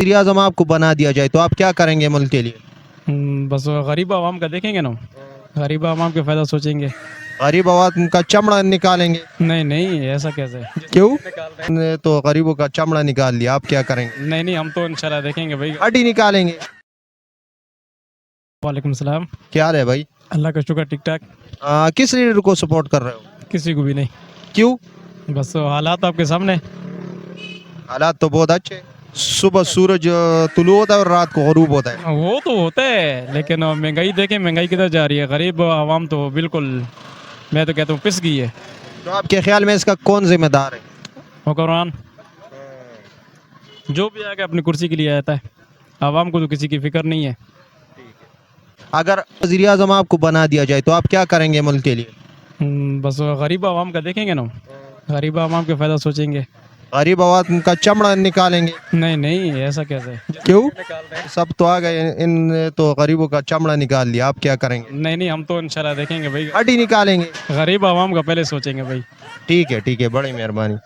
वज़ीर आज़म आपको बना दिया जाए तो आप क्या करेंगे मुल्क के लिए? बस गरीब आवाम का देखेंगे ना, गरीब आवाम के फ़ायदा सोचेंगे। गरीब आवाम का चमड़ा निकालेंगे? नहीं नहीं, ऐसा कैसे? क्यों? ने तो गरीबों का चमड़ा निकाल लिया, आप क्या करेंगे? नहीं नहीं, हम तो इंशाल्लाह देखेंगे भाई। हड्डी निकालेंगे? वालेकुम सलाम। क्या हाल है भाई? अल्लाह का शुक्र, ठीक ठाक। किस लीडर को सपोर्ट कर रहे हो? किसी को भी नहीं, क्यों? बस हालात आपके सामने। हालात तो बहुत अच्छे, सुबह सूरज तुलू होता है और रात को गरूब होता है। वो तो होता है, लेकिन महंगाई देखें, महंगाई किधर जा रही है। गरीब आवाम तो बिल्कुल, मैं तो कहता हूँ पिस गई है। तो आपके ख्याल में इसका कौन जिम्मेदार है? हुक्मरान जो भी आके अपनी कुर्सी के लिए आता है, आवाम को तो किसी की फिक्र नहीं है। अगर वज़ीर आज़म आपको बना दिया जाए तो आप क्या करेंगे मुल्क के लिए? बस गरीब आवाम का देखेंगे ना, गरीब आवाम के फ़ायदा सोचेंगे। गरीब आवाम का चमड़ा निकालेंगे? नहीं नहीं, ऐसा कैसे? क्यों? सब तो आ गए, इन तो गरीबों का चमड़ा निकाल लिया, आप क्या करेंगे? नहीं नहीं, हम तो इंशाल्लाह देखेंगे भाई। हड्डी निकालेंगे? गरीब आवाम का पहले सोचेंगे भाई। ठीक है, बड़ी मेहरबानी।